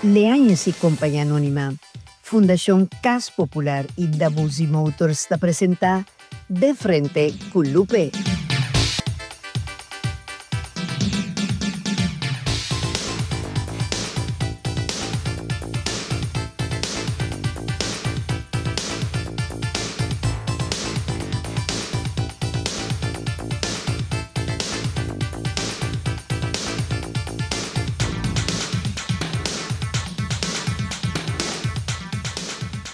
Leanhas e Companhia Anônima, Fundação Cas Popular e Dabuzi Motors te apresenta De Frente com Lupe.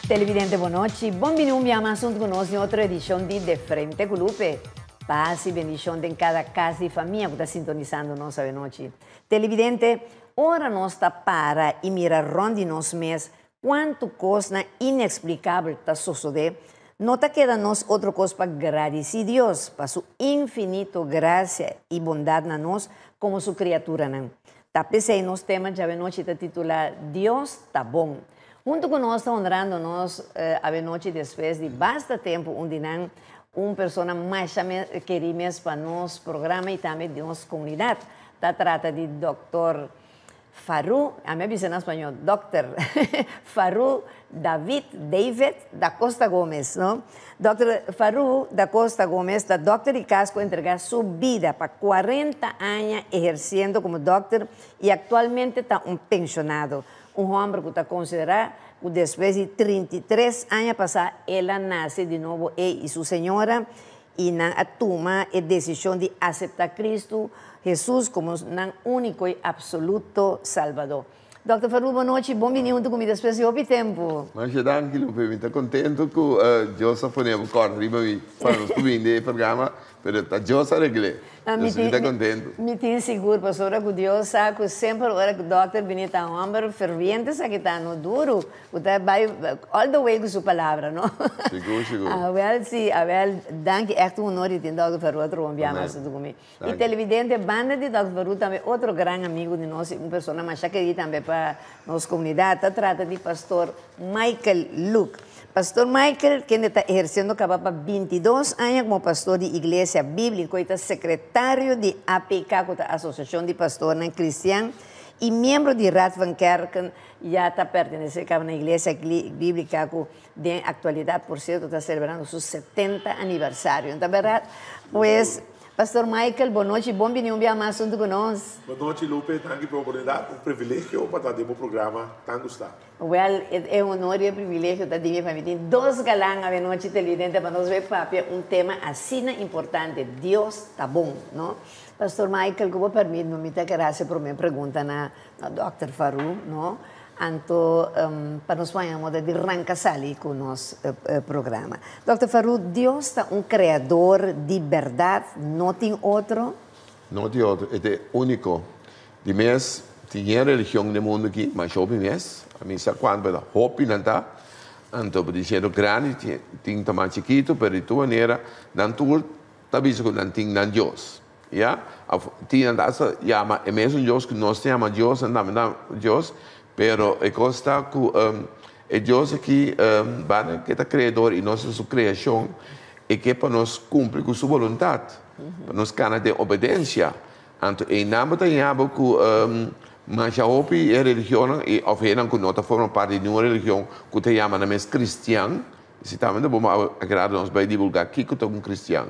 Televidente, boa noite. Bem-vindo a mais conosco em outra edição de Frente com Lupe. Paz e bendição em cada casa e família que está sintonizando nós esta noite. Televidente, ora nós está para e mira ronde nós mês quanto coisa inexplicável está sucedendo. Não está queda nós outra coisa para agradecer a Deus, para sua infinita graça e bondade na nós como sua criatura. Está pensando nos temas de esta noite está titulado Deus está bom. Junto com nós, está honrando-nos a noite depois de bastante tempo, onde uma pessoa mais querida para nosso programa e também de nossa comunidade. Está trata de Dr. Faru, a minha visão em espanhol, Dr. Faru David da Costa Gomes, não? Dr. Faru da Costa Gomes, da Dr. de Casco, entregar sua vida para 40 anos exercendo como doctor e atualmente está pensionado. Homem que está considerado que depois de 33 anos passar, ela nasce de novo e sua senhora e toma a decisão de aceitar Cristo, Jesus, como o único e absoluto Salvador. Dr. Faru, boa noite, bem-vindo comigo depois de muito tempo. Mas eu estou contente que Deus está fazendo corda para nos convidar para o programa, mas Deus está reglando. Estou contente. Me tenho seguro, pastora, que Deus sabe que sempre hora que o doutor vem a um homem ferviente, sabe que está no duro, que vai all the way com sua palavra, não? Seguro. Sim, danke, echt honor de Dr. Faru, outro homem, mais do comigo. E televidente, banda de Dr. Faru também, outro grande amigo de nós, uma pessoa mais querida também para nossa comunidade, trata de pastor Michael Luke. Pastor Michael, que está exercendo para 22 anos como pastor de igreja bíblica, está secretário de APK, que é a Associação de Pastores Cristianos, e membro de Raad van Kerken, já está pertencendo a uma igreja bíblica que, de atualidade, por certo, está celebrando seu 70 aniversário. Então, verdade? Pues, Pastor Michael, boa noite, bem-vindo a mais junto conosco. Boa noite, Lupe, tanto pela oportunidade, privilégio para estar no programa, tanto está. Well, é um honor e um privilégio estar aqui para mim. Dois galãs a noite televidente para nós ver papi tema assim importante. Deus está bom, não? Pastor Michael, como permite, me dá graça por minha pergunta na Dr. Faru, não? Anto, para nós vamos de arrancar ali com o nosso programa. Dr. Faru, Deus está criador de verdade, não tem outro? Não tem outro, é único. De mês, tinha religião no mundo aqui, mas eu mês, a mim sabe quando vai hopi não tá, então por dizer grande, tem tamanho chiquito, pero tu maneira, não tu tá visto que não tem não Deus, já? Tinha essa chama, é mesmo Deus que nós temos Deus, não Deus. Pero a costa que é Deus que que é criador e nossa sua criação e que para nós cumprir com sua vontade, para nós cana de obediência. Então, em nome da Yabo que mas a opi é religião e oferem que nós formamos parte de uma religião que te chama na mes cristã. Se também vamos agradar nós vai divulgar que é um cristão.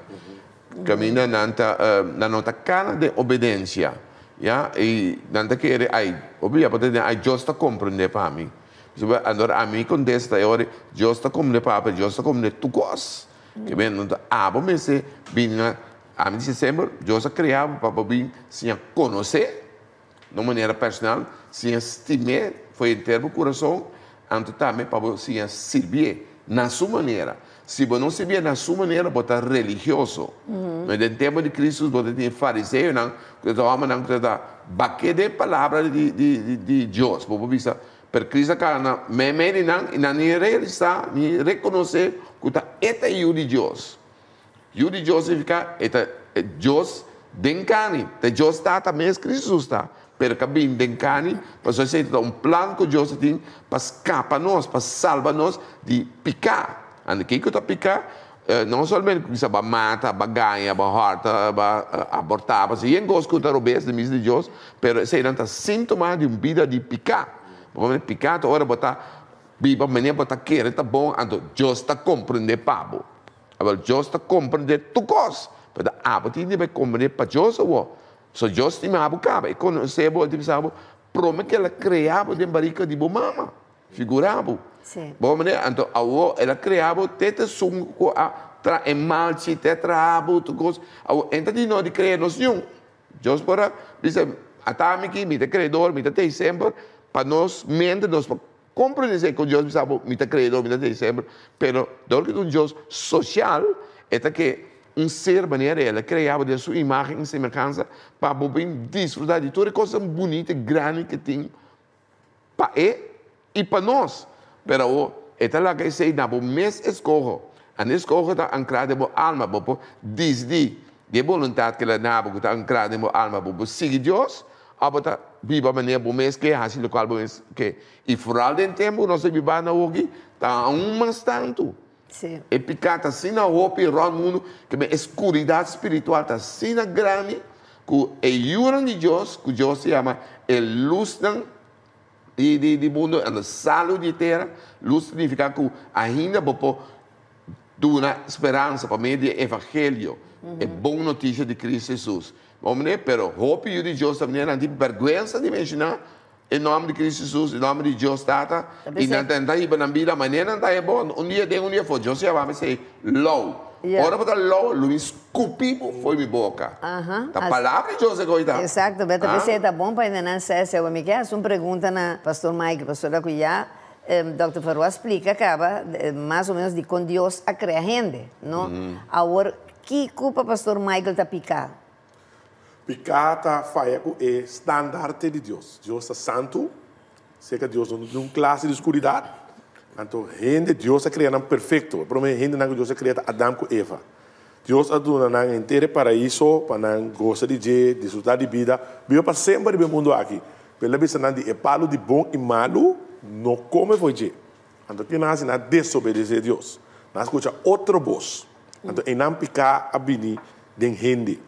Caminha na nota cana de obediência. Ya, e nanti kira ay, obviamente pode ter ay Deus está compreendendo para mim. Agora a mim contesta agora Deus está compreendendo para Deus está compreendendo tu cos. Que bem não tá, mas se vinha a mim sempre Deus a criado para vir se conhecer, de maneira personal, se estimar, foi em termo coração, então também para se servir na sua maneira. Se você não servir na sua maneira, você é religioso. Mas no tempo de Cristo, você tem fariseu, que está homem que está baque de palavra de Deus. Você vê, per Cristo kana memeri e não realizar, nem reconhecer que está eta eu de Deus. Eu de Deus significa eta Deus dencani, te Deus está também Cristo está. Per cabin dencani, para você ter plano que Deus tem para escapar nós, para salvar nós de picar. E quem que está picar, não somente bisa mata, ganha, horta, abortar, se em gosto que está obese de Deus, pero esse é um síntoma de uma vida de picar. porque pecado ahora bota viva maneira bota querer tá bom, então Deus está compreender pabo. Agora Deus está compreender tu coisa, para a partir de compreender para Deus o, so Deus tem mais acaba e quando você bo tipo sabe, promete que ela criava de barriga de bo mama, figurava. Sim. Bom maneira, então a ela criava teta sum com a tra emalci tetrabo tu coisa, então de nós de criar nós nenhum. Deus para dizer atami me te credor, me te sempre para nós mente nós compreender que Deus sabe me te credor, me te sempre, pero do que um Deus social é que ser maneira ela criava de sua imagem e semelhança para bem desfrutar de toda coisa bonita, grande que tem para e para nós. Pero é lá que sei na bom mês escorro, a escorro está ancrada na alma, por desde de vontade que ela nabo que está ancrada na alma, por seguir Deus, abota viva maneira bom mês que assim local bom mês que e fora do tempo nós viva na hoje tá mais tanto. Sim. E picata assim na roupa e o mundo que a escuridade espiritual está assim na grande que é jura de Deus que Deus se chama é luz de mundo a saúde de terra luz significa que ainda pode dar uma esperança para meio do evangelho é boa notícia de Cristo Jesus. Vamos ver, pero roupa de Deus também não tem vergonha de mencionar em nome de Cristo Jesus, em nome de Deus Tata, e não tenta ir para a vida, amanhã não está bom, um dia foi, Deus vai dizer, low. Ora para low, lo escupi foi minha boca. A palavra de Deus é coisa. Exato, mas também está bom para ainda ser, se eu me quer, uma pergunta na pastor Mike, pastor Acuiá, Dr. Farua explica, acaba, mais ou menos, de quando Deus a cria gente, não? Agora, que culpa pastor Michael está picado? Picata faia com é estandarte de Deus. Deus é santo, sei que Deus não tem uma classe de escuridade. Então, gente, Deus é criado perfeito. Para mim, gente não Deus é criado Adão com Eva. Deus é dono na inteiro paraíso, para não gostar de desfrutar de vida, vive para sempre no mundo aqui. Pela vez não de palo de bom e malo, não come foi je. Então, que nasce na desobedecer a Deus. Nós escuta outro voz. Então, e não picar a bini de gente.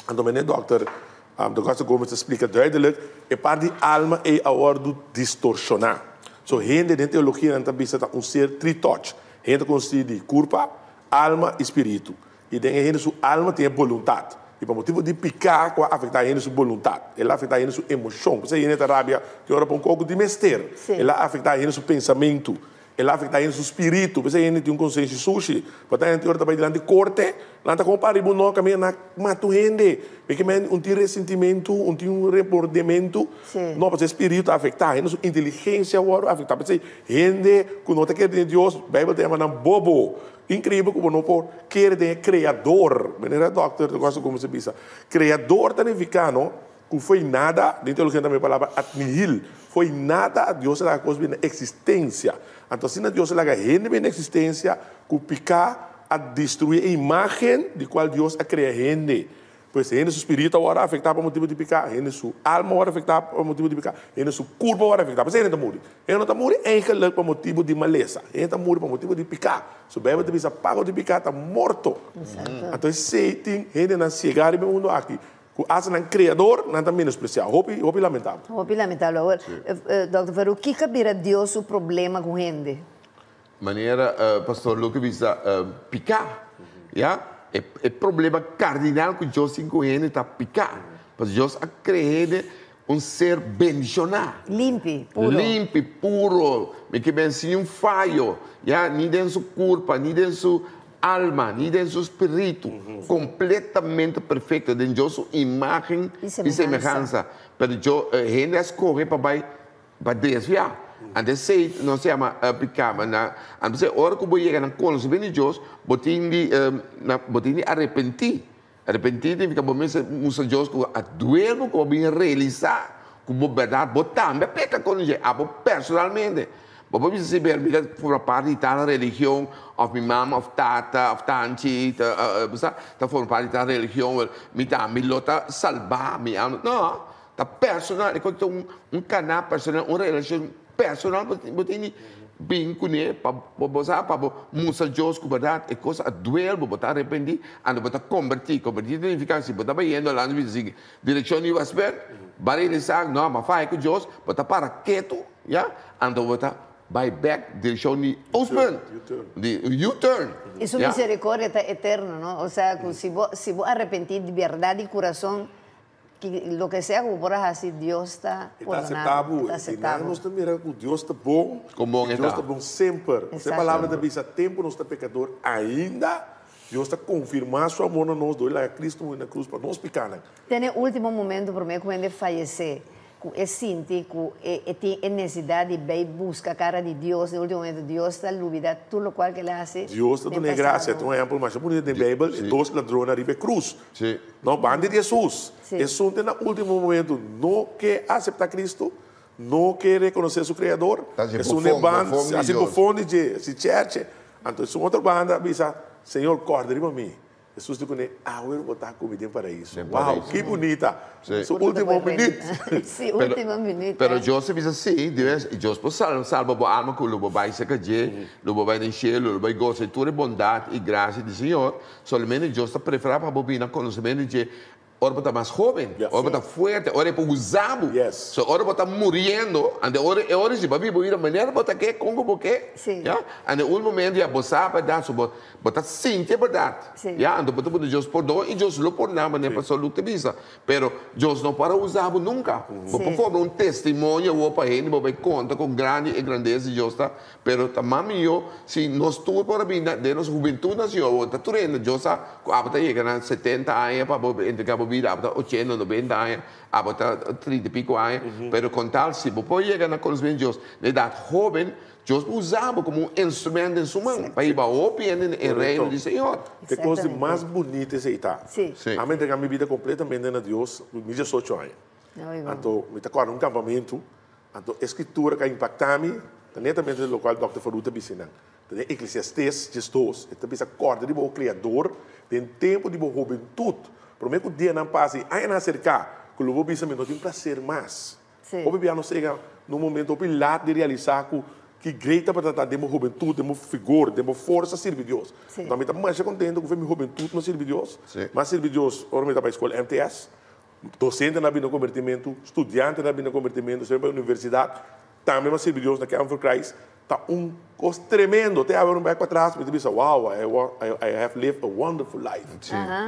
Então, meneer dokter, de Gosta Gomes explica duidelijk, é parte de alma é a hora de distorcionar. So, gente de teologia não está um ser tritoch. Gente consiste de corpo, alma e espírito. E tem gente sua alma tem vontade. E por motivo de picar, que afeta a gente sua vontade. Ela afeta a gente sua emoção. Por isso, a gente rabia, que ora para um pouco de mestre. Ela afeta a gente seu pensamento. Ela afeta a gente seu espírito. Por isso, a gente tem consciência sushi. Porque a gente ora também diante de corte. Lá está comparado no caminho na matu gente. Porque um tem ressentimento, um tem rebordamento. Não, porque o espírito afeta a gente sua inteligência agora afeta. Por isso, gente que não está querendo Deus, a Bíblia tem uma bobo. Incrível como não pode querer ter criador. Maneira doctor, eu gosto como se diz. Criador significa, não? Que foi nada, dentro da minha palavra, at nihil. Foi nada, Deus era a coisa na existência. Então, se Deus era a gente na existência, que picar a destruir a imagem de qual Deus a criar a gente. Pois a gente, o espírito agora afetado por motivo de picar, a gente, sua alma agora afetada por motivo de picar, a gente, sua corpo agora afetado. Pois a gente está morrendo. A gente não está morrendo eigenlijk por motivo de maleza. A gente está morrendo por motivo de picar. Se o bebê te pisa pago de picar, está morto. Então, se tem gente não chegar no mundo aqui, que acha um criador, não está menospreciado. Roupa lamentável. Roupa lamentável. Agora, Dr. Faru, o que cabira Deus o problema com gente? Maneira, pastor Lucas diz, picar, já? É problema cardinal que Deus está picar. Porque Deus a criado um ser bendicionado. Limpe, puro. Limpe, puro. Que bem sem um falho. Já? Nem dentro da sua culpa, nem dentro da sua alma, nem dentro do seu espírito. Completamente perfeito. Dentro da sua imagem e semelhança. Mas a gente escolhe para desviar. Antes sei, não se chama picar, mas antes a hora que eu chego na coisa de Deus, botin de arrepentir. Arrepentir significa que musa Deus que a duelo que bem realizar, que a verdade botar, mas peca com ele, personalmente. Mas você se permite por parte da religião, of minha mama, of tata, of tanti, tá for parte da religião, me dá me lota salvar, me não, tá personal, é canal personal, uma relação personal, botini bem com ele para mostrar Deus que verdade é coisa a duelo, botar arrepender, ando botar convertir significa se botar bem indo lá no direção de vai ver, barei de sang, não, mas faz com Deus, botar para quieto, ja, en dan wordt dat bij back, direction die oostpunt. Die U-turn. Y su misericordia está eterna, ¿no? O sea, que si vos arrepentís de verdad y corazón, que lo que sea que vos haces, Dios está aceptável. E nós também que Deus está bom. Deus está bom sempre. Se a palavra da Bíblia tempo nós está pecador ainda, Deus está confirmando seu amor a nós dois lá Cristo na cruz para nós pecar. Tem último momento para mim quando ele falecer. É sentir que tem necessidade de ir buscar a cara de Deus. No último momento, Deus está olvidando tudo o qual que ele faz. Deus está dando graça. Tem um exemplo mais bonito na Bíblia. Dois ladrões arriba a cruz. Não, bande de Jesus. Jesus, no último momento, não quer aceitar Cristo, não quer reconhecer seu Criador. É uma banda, assim, profundo de church. Então, é outra banda, diz, Senhor, corda arriba a mim. Jesus disse, eu vou botar comida para isso. Uau, que bonita. Su último minuto. Sì, ultimo minuto. Pero Joseph dice sì, Dios può salva la alma con lo vai se calle, lo vai nel cielo, lo vai goce tutte le bondad y gracia del Señor. Solamente Dios está preparado para bobina conocimiento de ahora está más joven, ahora está fuerte, ahora es usado. So, ahora está muriendo, y ahora si va a vivir de manera para que como porque, ya, en un momento ya vos sabes verdad, so vos está sintiendo verdad, ya, entonces vos Dios perdona y Dios lo perdona manera para salud te visa, pero Dios no para usarlo nunca. Por favor, un testimonio vos para él, vos conta con grande y grandeza de Dios está, pero también yo si nos tuvo para vida de nuestra juventud nació, vos está turendo, Dios está, ahora llega a 70 años para entregar vida, há 80, 90 anos, há 30 e pico anos, pero com tal, se você chegar na conhecimento de Deus, na idade jovem, Deus usava como um instrumento em sua mão, para ir para o reino do Senhor. Que coisa mais bonita é está. A mim entregar minha vida completamente a Deus, com 18 anos. Então, me está um campamento, então, a escritura que impacta-me, netamente no local do Dr. Faruta Bicina. Eclesiastes, Jesus, ele também se acorda de o Criador, tem tempo de boa juventude. Prometo que o dia não passe, aí não acercar, que o lobo pensa, não tem prazer mais. O bebê não chega no momento pilar de realizar que greita para tratar de uma juventude, de uma figura, de uma força servir Deus. Então, eu estou mais contente com a minha juventude não servir Deus, mas servir Deus, agora eu estou para a escola MTS, docente na vida convertimento, estudante na vida convertimento, serve para a universidade, também servir Deus na Camp for Christ. Está coisa tremendo. Até agora um pouco atrás, me disse, wow, I have lived a wonderful life.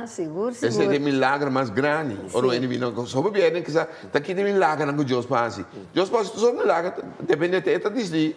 Seguro. Esse é o milagre mais grande. Ora, ele vem com sobre bem que está aqui de milagre que Deus faz. Deus faz sobre milagre, depende de até dizer,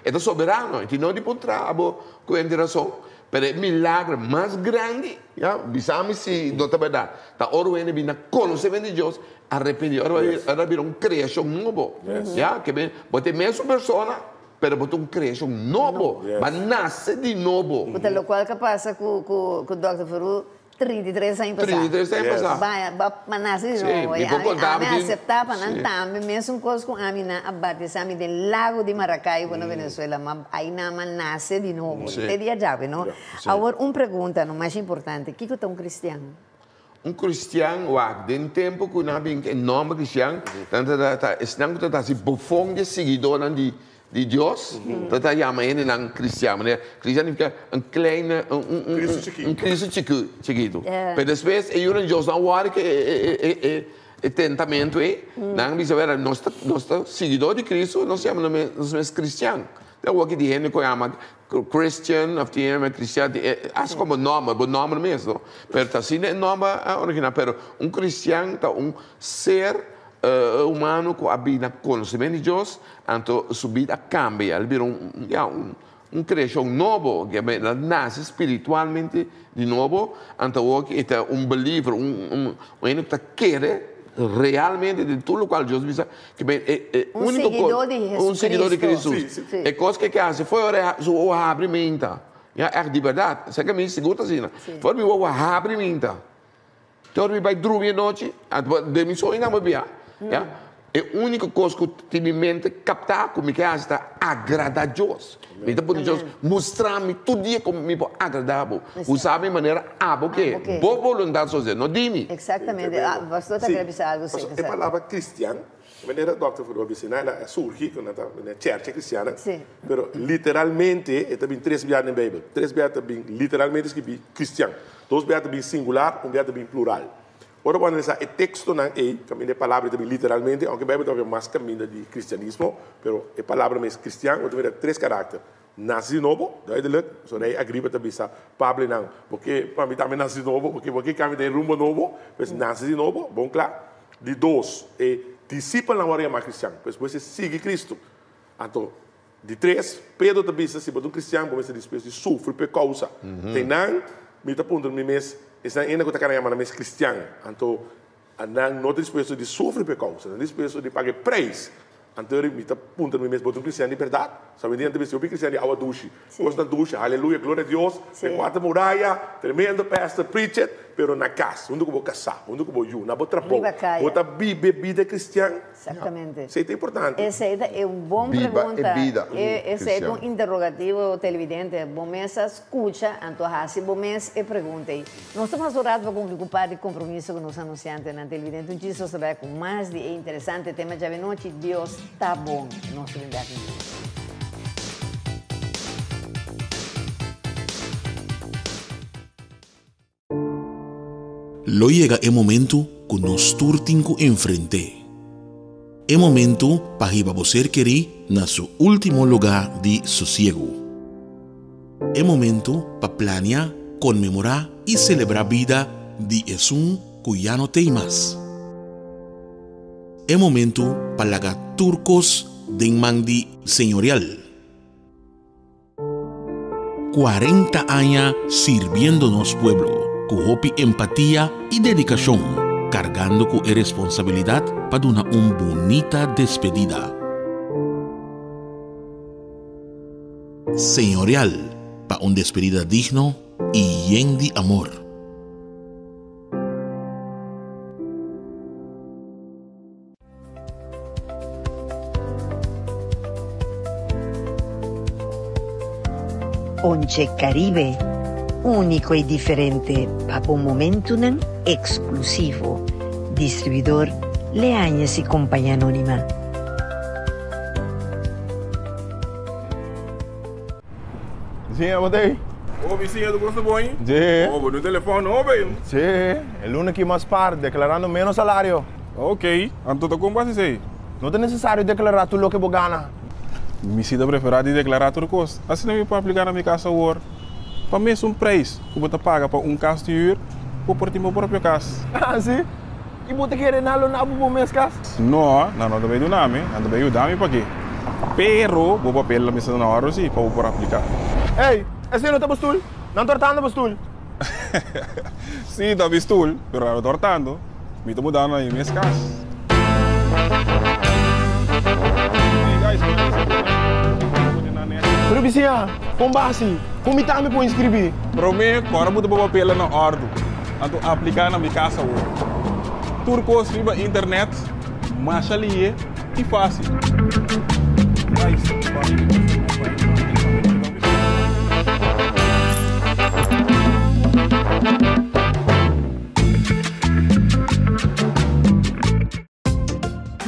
é soberano, e não de encontrar com a interação. Mas o milagre mais grande, já, bisame se não é verdade. Tá ora ele vem conhecimento de Deus, arrependido. Ora vira criação nova. Já, que bem, bote mesmo pessoa pero botou criação novo, mas nasce de novo. Porque o qual que passa com o Dr. Faru 33 anos passar. 33 anos passar. Mas nasce de novo. A mim aceitar não também, mesmo coisa com a mim na abate, a mim do lago de Maracaibo na Venezuela, mas aí não nasce de novo. Te dia já, não? Agora uma pergunta, não mais importante, o que é um cristiano? Um cristiano, em tempo que não tem nome cristiano, está se bufão de seguidor de Deus, então chama ele um cristiano, né? Cristiano significa Cristo chiquito. Mas depois ele Deus não hora que tentamento não diz ver nosso seguidor de Cristo, nós chamamos cristiano. Então o que diz ele que chama Christian, of the name cristiano, acho como nome, o nome mesmo, mas assim é nome original, mas cristiano é ser humano que habita conhecimento de Deus, então sua vida cambia, ele vira criação novo, que nasce espiritualmente de novo, então é believer, que quer realmente de tudo o qual Deus diz que é um seguidor de Cristo. É coisa que hace foi o abrimento, é de verdade, sei que me segura assim, foi o abrimento. Então vai dormir à noite, de mim só ainda me via. É a única coisa que eu tenho em mente captar como que está agradar a Deus. Então, por Deus mostrar-me todo dia como me pode agradar. Usar de maneira que boa vontade sozinha, não dime. Exatamente. Pastor, está querendo dizer algo? A palavra cristiano, a maneira que o Dr. Faru ensinar, ela surge na church cristiana, mas literalmente, é também três viagens na Bíblia. Três viagens também literalmente escrevi cristiano. Dois viagens também singular, um viagem também plural. Ahora cuando el texto no es, camina la palabra también literalmente, aunque Bíblia todavía más camina de cristianismo, pero la palabra es cristiano, tiene tres caracteres. Nasce de novo, duidelijk, zo rij Agrippa também sa Pablo não, porque para mim também nasce de novo, porque caminha de rumo novo, mas nasce de novo, bom claro. De dois, discípulo na hora mais cristiano, pois você sigue Cristo. Então, de três, Pedro também se um cristiano, como se diz, de sofre por causa. Tem não, me está apontando me mês, essa ainda que está querendo chamar mês cristiano. Então, não disposto de sofrer por causa, não disposto de pagar preço. Então, me está apontando me mês, botar um cristiano de verdade. Sabe, diante de eu vi cristiano de água duche, gosto da duche, aleluia, glória a Deus, tem quatro muralha, tremendo pastor, preach it, pero na casa, onde eu vou casar, onde eu vou ir, na outra boca, outra bebida cristiana. Exatamente. Isso é importante. Essa é uma boa pergunta. Esse é um interrogativo televidente. Bom mês escuta, então assim, bom mês e pergunta. Nós estamos orados para ocupar de compromisso com os anunciantes na televidente. Um dia você vai com mais de interessante tema de noite. Deus está bom. Nós vamos ver aqui. Lo llega el momento que nos turtinco enfrente. El momento para que você querer na su último lugar de sosiego. El momento para planear, conmemorar y celebrar vida de Jesús que ya no tem más. El momento para lagar turcos de mandi señorial. 40 años sirviéndonos pueblo. Con hopi empatía y dedicación, cargando con responsabilidad para una bonita despedida. Señorial, para una despedida digno y lleno de amor. Once Caribe. Único y diferente, para un momento exclusivo. Distribuidor Leañas y Compañía Anónima. Sim, eu botei. Ô, vizinha do gosto bom, hein? Sim. Ô, no telefone, ô, velho. Sim, el lunes que mais par, declarando menos salário. Ok, então como vai ser? Não é necessário declarar tudo o que você ganha. Me sinto preferado de declarar tudo coisa. Assim não me pode aplicar na minha casa agora. Para mim é um preço que você paga para um caso de ir ou por ti meu próprio caso. Ah, sim? E você quer nalo na para mês caso? Não, não também do nome, não também o nome para quê? Pero, vou papel na mesa na hora sim, para eu poder aplicar. Ei, esse não está postul? Não tortando postul? Sim, está postul, pero não tortando. Me estou mudando aí minhas casas. Pero vizinha, com base, como está me pode inscrever? Para mim, agora eu vou papel na ordem. Então, aplicar na minha casa hoje. Tudo que eu internet, mais ali e fácil.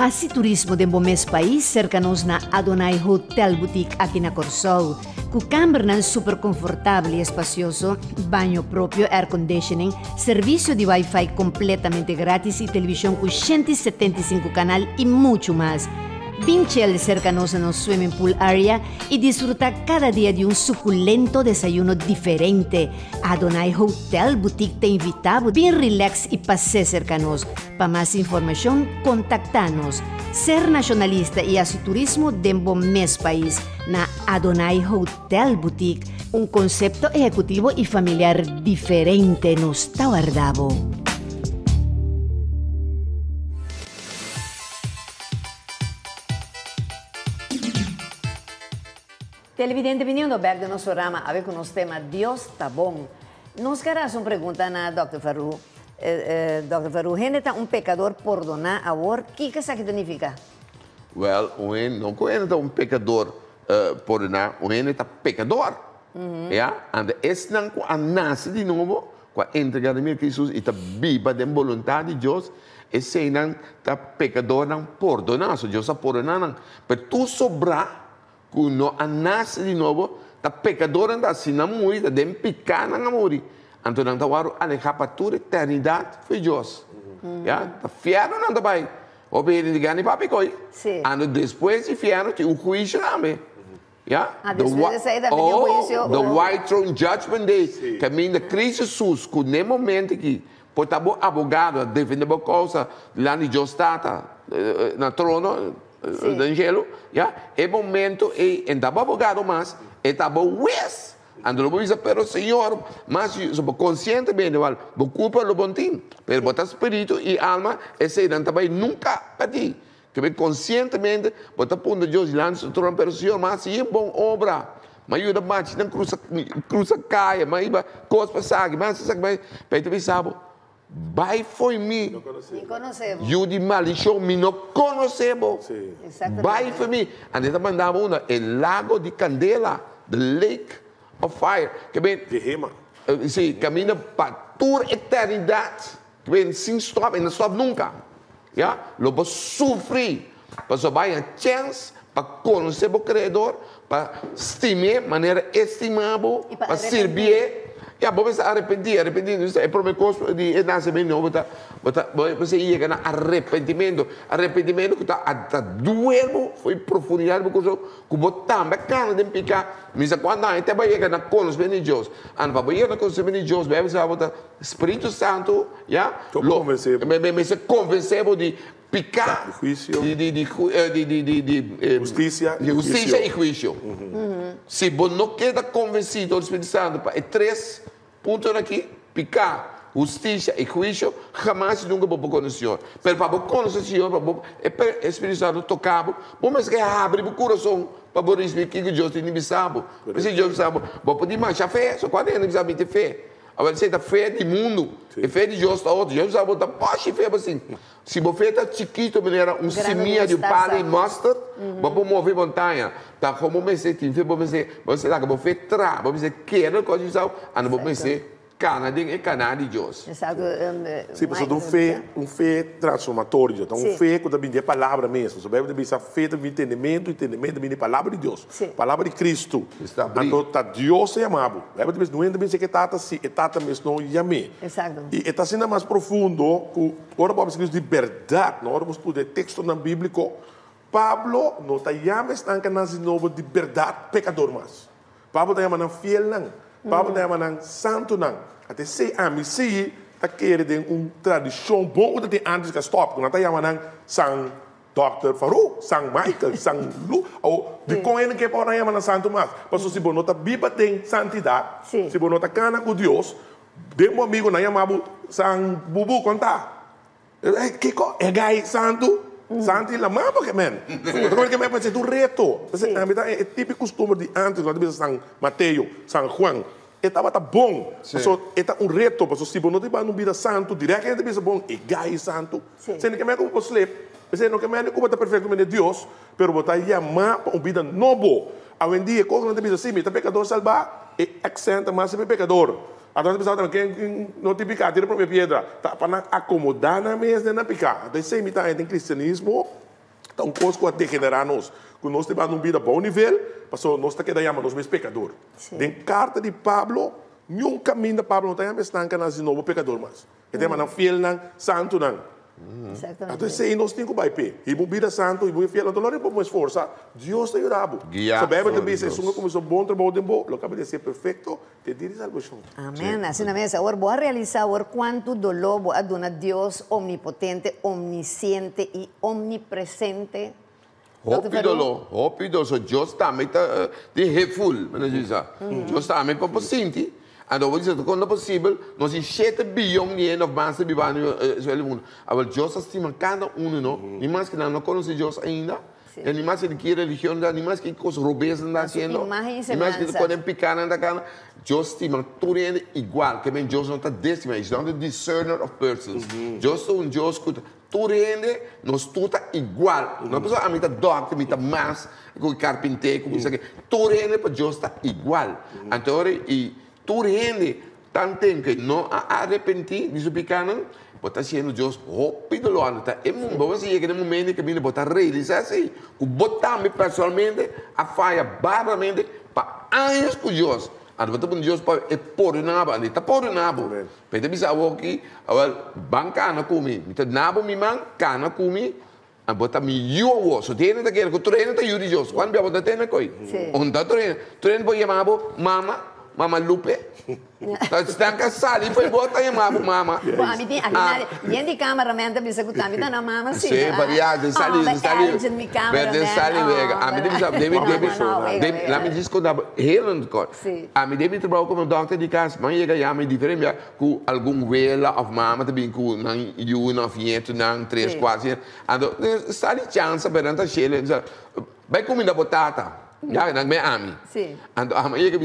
Hasi turismo de Bomés país cercanos na Adonai Hotel Boutique aqui na Corsol, com câmara super confortável e espacioso, banho próprio, air conditioning, serviço de Wi-Fi completamente grátis e televisão com 175 canal e muito mais. Vinchel cercanos no swimming pool area y disfruta cada día de un suculento desayuno diferente. Adonai Hotel Boutique te invitamos bien relax y pase cercanos. Para más información, contactanos. Ser nacionalista y hacer turismo de mes país na Adonai Hotel Boutique. Un concepto ejecutivo y familiar diferente nos está guardado. Televidente, veniendo back de nuestro programa, a ver con los temas Dios está bom. Nos queremos una pregunta a Dr. Faru. Dr. Faru, gente está un pecador perdonar ahora, ¿qué significa? Well, não é um pecador perdonar, é pecador. E esse não nasce de novo, com a entrega de Jesus e está viva de vontade de Deus. Esse não está pecador não perdonar, Deus está perdonando. Mas tu sobrar, quando nasce de novo, está pecador anda assim não morre, está dem picar não morre. Então não está a deixar para toda a eternidade foi Deus. ya, tá fiero não também. Obede de gani papi coi. Sim. E depois de fiero, tem juízo também. Yeah? Después de sair da minha juízo, The White Throne Judgment Day. Caminho de Cristo Jesus, que no momento que pode estar abogado, defender a causa, lá de Deus está na trono do angelo, yeah? É momento e estava abogado, mas estava juiz. Ando lo dice, pero Señor, mas soy conscientemente, vale, culpa lo bontín, pero botar espíritu y alma, ese irán también nunca para ti. Que bem conscientemente, bota punto de Deus lá no trono, pero Senhor, mas se é bom obra, mas ajuda mais, não cruza caia, mas iba coisa para sabe, mas sabe, mas peito bem sabe, vai foi mim, não conhecemos, eu de maldição, me não conhecemos, vai foi mim, ande tá mandava uma, el lago de Candela, the lake of fire, que bem, sim, caminha para toda eternidade, que bem, sem stop, e não stop nunca. Ja, lobo sofrer, para só vai a chance para conhecer o Criador, para estimar maneira estimável, para servir. Ja, vamos arrepender, isso é a primeira coisa de nascimento, você chega no arrependimento que está doendo, foi profundidade, porque você também cansa de picar, mas quando até vai chegar na conhecimento de Deus, para chegar na conhecimento de Deus, vai ser o Espírito Santo, já, me convencer de picar, de justiça e juízo. Se você não queda convencido do Espírito Santo, é 3 pontos aqui, picar, justiça e juízo, jamais nunca vou conhecer o Senhor. Mas para conhecer o Senhor, para o Espírito Santo tocar, vamos que abre o coração para você explicar que Deus tem inimigo. Se Deus sabe, vou pedir mais a fé, só quando ele sabe ter fé. Agora, você está fé do mundo, e fé de Deus está outro. Deus sabe, pode fé assim. Se você está chiquito, seminha de palha e mustard, você mover montanha. Tá como você tem fé, você dá que você tra, você quer coisa de sal, você cana de Deus. Exato. Sim, porque é fé transformatória, então fé que também é a palavra mesmo. Você deve ser fé do entendimento da palavra de Deus, palavra de Cristo. Então, tá Deus é amável. Não é também que está mesmo não chamei. Exato. E está sendo mais profundo, agora vamos escrever de verdade, agora vamos estudar texto na Bíblia. Pablo não está chamando novo de verdade pecador mais. Pablo está chamando fiel não. Pablo está chamando santo não. Até se a mim se está querendo tradição bom que tem antes que stop, quando está chamando São Dr. Farouk, São Michael, São Lu, ou de com ele que pode chamar santo mais. Mas se você não está Bíblia tem santidade, se você não está cana com Deus, de um amigo não chamava São Bubu contar. Que é gai santo? Santo e lamar porque man. Porque me parece um reto. É típico costume de antes, quando você São Mateus, São Juan, estava bom. Então, é um reto, porque se você não tiver uma vida santo, diretamente você bom, é gai santo. Você não quer como você lê, você não quer como está perfeitamente Deus, mas você chamar para uma vida nova. Hoje em dia, quando você diz assim, está pecador salvar, é exenta mais ser pecador. Então, você pensa que não te picar, tira para minha pedra. Está para acomodar na mesa, não picar. Então, isso é em cristianismo, está um coisa que degenerar nós. Quando nós temos uma vida a bom nível, nós estamos querendo nós mesmos pecador. Na carta de Pablo, nenhum caminho de Pablo não está estanca de novo pecador mais. Ele tem uma fiel, não, santo, não. Exatamente. Então, se nós temos que ir, e uma vida santo, e uma fiel, então não é para esforçar. Deus te ajuda. Sabemos também, se você começou bom trabalho de bom, acaba de ser perfeito, te dirige salvação. Amém. Assim na mesa, agora vou realizar quanto dolor vou dar Deus omnipotente, omnisciente e omnipresente. Hopi dolor, Deus também está de reful, Deus também para o sinti. Então, você está quando é possível, nós temos 7 bilhões de anos mais de viver no mundo. Agora, Deus estima cada um, não? Nem mais que não conhece Deus ainda. Nem mais que religião, nem mais que coisas robês não está fazendo. Nem mais que podem picar na cara. Deus estima tudo igual. Que bem, Deus não está décima. He's not a discerner of persons. Deus é Deus que tudo nós tudo está igual. Não é pessoa a mim está doctor, a mim está mais, com carpinteiro, com isso aqui. Tudo para Deus está igual. Então, tudo tanto que não arrepentir de pecado, está sendo Deus rápido lá, tá? É muito bom você chegar no momento que você pode realizar assim, que botar-me pessoalmente a falha barbaramente para anos com Deus. Ando bota pun Dios pa por nabo, andi ta por nabo. Pede bisa woki, awal banka na kumi. Mita nabo mi man kana kumi. Ando bota mi yo so tiene ta quero treino ta yuri Dios. Quando bia bota tena koi. Onda treino po yamabo Mama Lupe. Está casado e foi botar e mama. Bom, a mim tem aqui de cameraman também se cutar, me dá na mama sim. Sim, variado, sali. Perde sali vega. A mim deve lá me diz que dá heel kort. A mim deve trabalhar como doctor de casa, mas chega já me diferente com algum vela of mama também com não you of yet não 3 4. Ando sali chance para não chele. Vai comida batata. Ja, dan ben Ami. Sim. En ik heb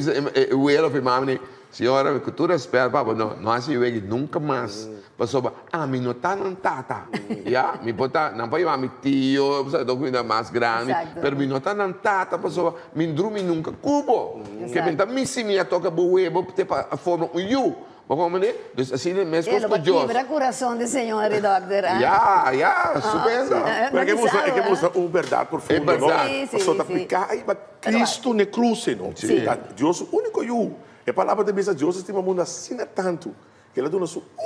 o ela foi mami, senhora, que tu respeita, papa, não assim eu nunca mais. Passou, Ami não tá não tata. Ja, me botar, não pode mami tio, precisa de comida mais grande, pero me não tá não tata, passou, me dormi nunca cubo. Que me tá me se me toca boebo, te para forma um you. Como né? Dus assim mesmo com Deus. Quebra o coração do senhor e doctor. Ja, super. Porque mostra uma verdade profunda, não? Só tá ficar aí, mas Cristo na cruz, não? Deus o único eu. A palavra de Deus, Deus estima o mundo assim tanto que ele dá o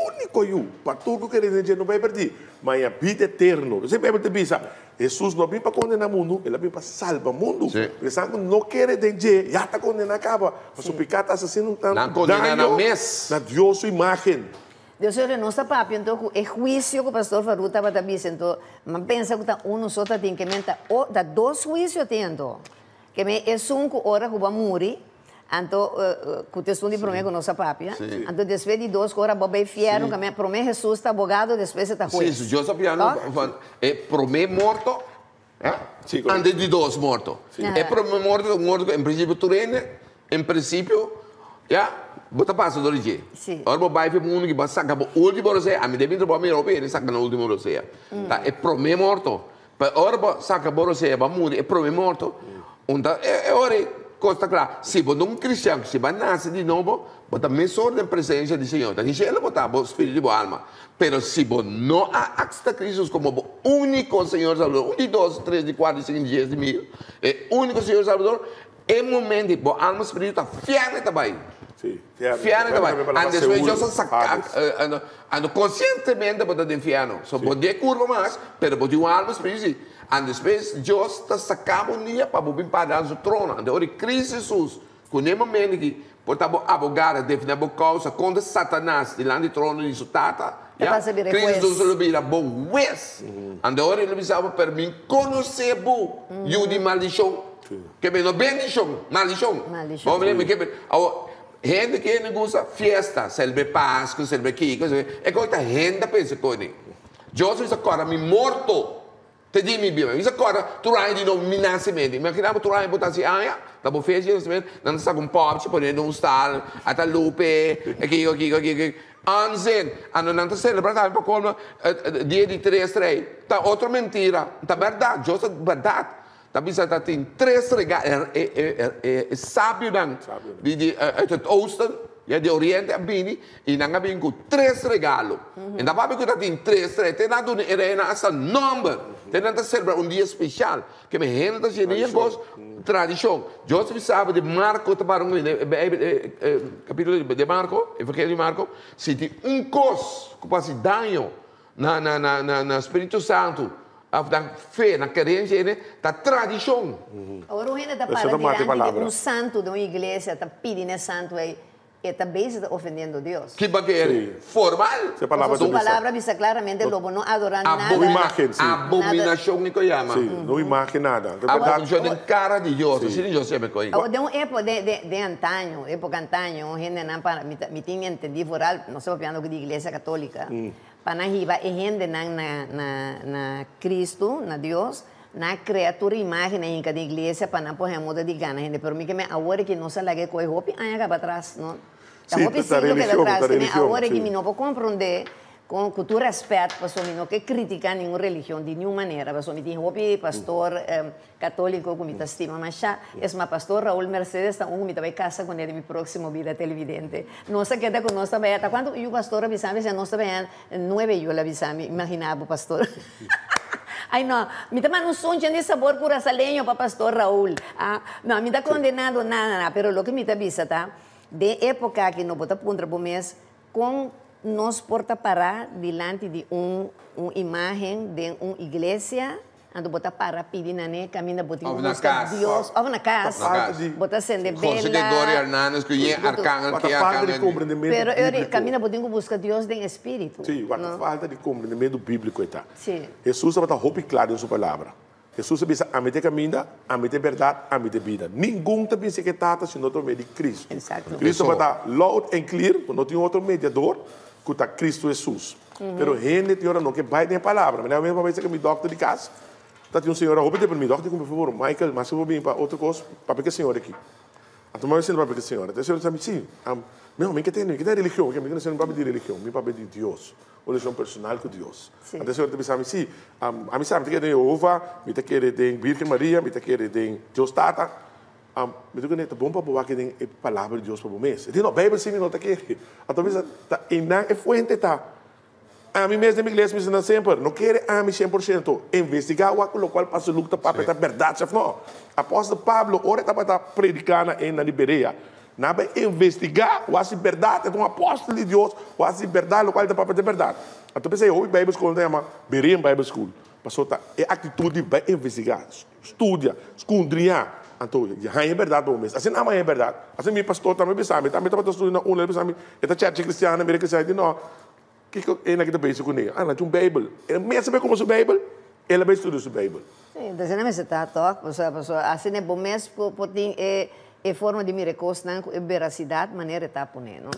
único eu para tudo que ele não vai perder, mas a vida eterna. Você vai perceber, Jesus não vem para condenar o mundo, ele vem para salvar o mundo. Porque não quer danger, já está condenado, acaba. Mas o pecado está fazendo tanto daño na Deus sua imagem. Deus não está papo, então é juízo que o pastor Faru estava dizendo, então, mas pensa que só tem que mentar, dá 2 juízos tendo, que é 5 horas que vai morrer. Então, com o texto de promessa, nossa papia. Então, depois de 2 horas, Bob é fiel, que promessa Jesus está abogado, depois está juiz. Sim, José Piano, é promessa morto, antes de 2 mortos. É promessa morto, em princípio, tu em princípio, bota passo do dia. Agora, Bob vai para o mundo que vai sacar o último você, a mim deve trabalhar melhor, ele saca no último você. É promessa morto. Agora, saca você, vai morrer, é promessa morto. Então, é hora. Costa claro, se você não cristão, se você nasce de novo, você também só na presença do Senhor. Então, ele botar o espírito de alma. Mas se você não aceita Cristo como o único Senhor Salvador, 1, 2, 3, 4, 5, 10 mil, é o único Senhor Salvador, é o momento que a alma espiritual está fiel também. Fiel também. E depois você saca, conscientemente você está fiel. Só você curva mais, mas você tem uma alma espiritual. E depois Deus está sacando um dia para você parar no trono. Então, Cristo Jesus, com o momento que você abogado, defender a causa contra Satanás, diante do trono de sua tata, Cristo Jesus vira bom juiz. Então, ele precisava para mim conhecer o de maldição. Que não bendição, maldição. Gente que não gosta festa, celebra Páscoa, celebra Kiko, é coisa que a gente pensa com ele. Deus diz agora, me morto. Te dico mi bimbo, mi sa cosa tu hai di non minassimenti, ma che tu hai potuto aia, dopo feci non sa un po', ci pone un star, a tal lupe, e che anzi, hanno non celebrato un po' come dia di 3 ta outra mentira, ta verdade, giusto verdade. Ta bisa ta tin 3 regali, e sábio dan, di het oosten, ja, de Oriente abini, e non abbiamo 3 regali. E da papi che tin 3, te na doen erena as een number. Tem que celebrar um dia especial, que me renda de negócio, tradição. Joseph sabe de Marco, capítulo de Marco, Evangelho de Marco, se tem coisa que passa dano na Espírito Santo, na fé, na crença, da tradição. Agora, o gente está falando de santo de uma igreja, está pedindo santo aí. E também está ofendendo a Deus. Que bagueira? Formal? Sua palavra diz claramente lobo não adorar nada. Abominação que chama. Não imagem nada. Abominação de cara de Deus. Assim Deus sempre coi. De uma época de antaño, época antaño, a gente não para, me tinha entendido por algo, não sei o que de igreja católica, para hiba a gente na Cristo, na Deus, na criatura imagem em cada igreja para não pôr moda de gana gente pero mim que me agora que não se lague coi roupa aí acaba atrás não a roupa siglo que atrás que agora que me não vou compreender com cultura respeito para mim não que criticar nenhuma religião de nenhuma maneira para mim tem roupa pastor católico como me estima mas já é uma pastor Raul Mercedes está me vai casa com ele meu próximo vida televidente não se queda com nós também até quando o pastor avisava se nós também 9 eu avisava imaginava o pastor. Ai, não, me está mandando um som de sabor curacaleño para pastor Raul. Ah, não, me está condenado nada, pero lo que me está avisa, tá? de época que nos bota punta por mês, com nos porta parar diante de uma imagem de uma igreja, ando bota para pedir nané, caminha botinho busca Deus, ou na casa, bota acender vela. Conseguidor Hernanes que é arcángel que é pero eu caminha botinho busca Deus em espírito. Sim, a falta de compreendimento bíblico está. Sim. Jesus estava roupa claro em sua palavra. Jesus disse, a mim tem caminho, a mim tem verdade, a mim tem vida. Ninguém tem pensa que está se não tem meio de Cristo. Exato. Cristo vai estar loud and clear, não tem outro mediador, que está Cristo Jesus. Pero gente tem hora não que vai ter palavra. Mas a mesma vez que me doctor de casa, tá tem um senhor, roupa para mim, doctor, por favor, Michael, mas eu vou vir para outra coisa, para pegar senhor aqui. Então, mas eu não para pegar senhora. Então, o senhor disse, sim, não, me que tem religião, que me não para de religião, me para de Deus. Relação personal com Deus. Sim. Então, o senhor disse, sim, a mim sabe, me tem Jeová, me tem Virgem Maria, me tem Deus Tata, me tem que bom para boa que tem a palavra de Deus para o mês. Então, a Bíblia sim, não está aqui. Então, está em fuente, está. A mim mesmo, na igreja, me ensina sempre, não quer a mim 100%, investigar o qual passa o luto para a verdade. Não, apóstolo Pablo, ora está para predicar na Liberia. Não vai investigar o a verdade, é um apóstolo de Deus, o a verdade, o qual está para a verdade. Então, pensei, hoje, Bible School, não é uma Berean Bible School. Passou, é atitude de investigar, estudia, escondriar. Então, já é verdade para o mês. Assim não é verdade. Assim, meu pastor também pensava, também estava estudando ele pensava, esta church cristiana, americana, cristiana, não. Que é naquele país com ele? Não tinha um Bible. Ele mesmo sabe como é o Bible, ele vai estudar o Bible. Sim, então, não se está toque, assim é bom mês, porque é forma de me recostar com a veracidade, maneira está ponendo.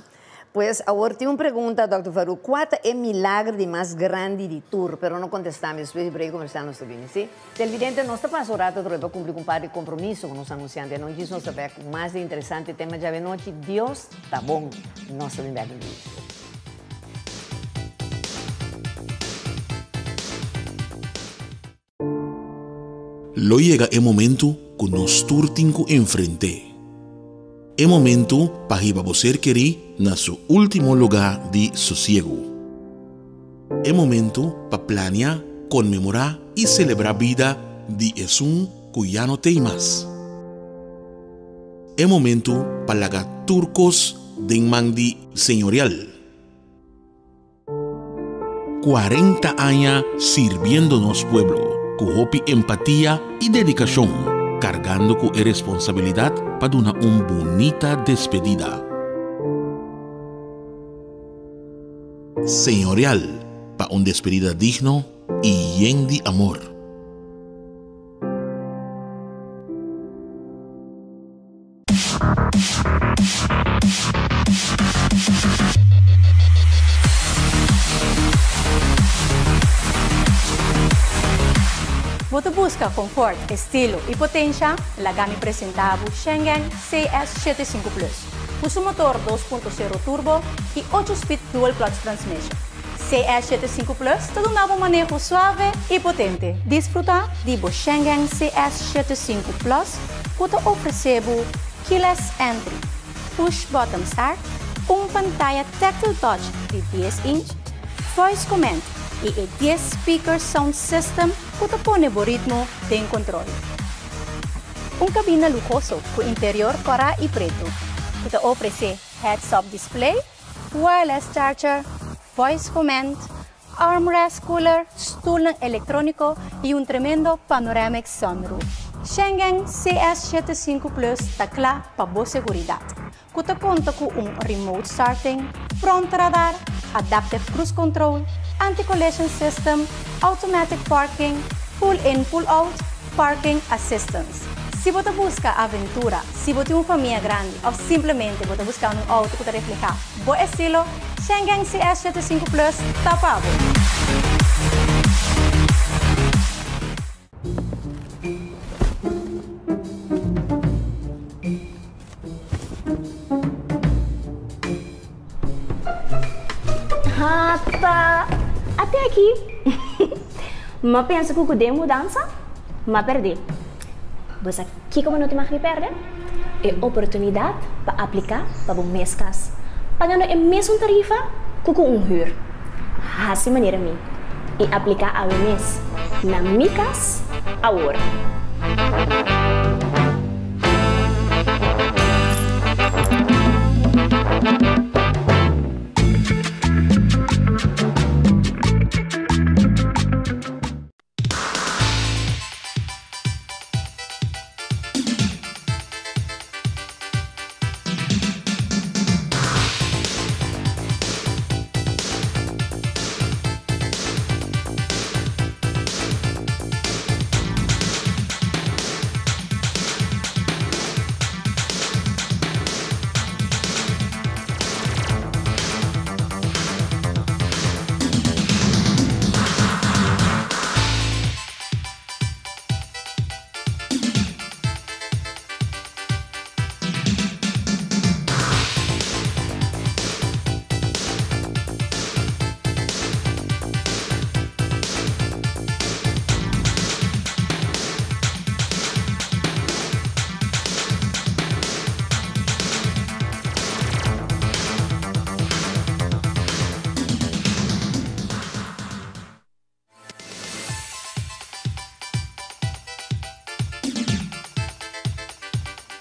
Pois, agora tem uma pergunta, Dr. Farouk, qual é o milagre mais grande de Tour? Pero não contestamos, depois para conversar também, sim? Televidente, nós estamos passando rato para cumprir um par de compromisso com os anunciantes. Não quis nós saber mais interessante tema de a noite. Deus está bom, nós também vamos ver. Lo llega el momento que nos turtinco enfrente. El momento para que você querer na su último lugar de sosiego. El momento para planear, conmemorar y celebrar vida de Jesús que ya no tem más. El momento para lagar turcos de mandi señorial. 40 años sirviéndonos pueblo. Con empatía y dedicación, cargando con responsabilidad para una bonita despedida. Señorial, para una despedida digno y lleno de amor. Você busca conforto, estilo e potência? La gama apresentava o Schengen CS75 Plus. Com seu motor 2.0 turbo e 8-speed dual clutch transmission. CS75 Plus te dá um novo manejo suave e potente. Desfruta de Schengen CS75 Plus, que te oferece keyless entry, push button start, pantalla tactile touch de 10 inch, voice command e 10 speaker sound system que te pone o ritmo de controle. Cabina lujoso com interior cora e preto, que te oferece heads-up display, wireless charger, voice command, armrest cooler, stool eletrônico e tremendo panoramic sunroof. Schengen CS75 Plus está claro para boa segurança. Que te conta com remote starting, front radar, adaptive cruise control, anti-collision system, automatic parking, pull-in, pull-out, parking assistance. Se você busca aventura, se você tem uma família grande ou simplesmente você busca um auto que te refleja bom estilo, Schengen CS75 Plus está para Rata! Até aqui! Mas pensa que o de mudança? Mas perdi. Você aqui como não tem mais que perder? É oportunidade para aplicar para o mês cas. Pagando a mesma tarifa que com huur. Assim maneira mim. E aplicar ao mês na minha casa agora.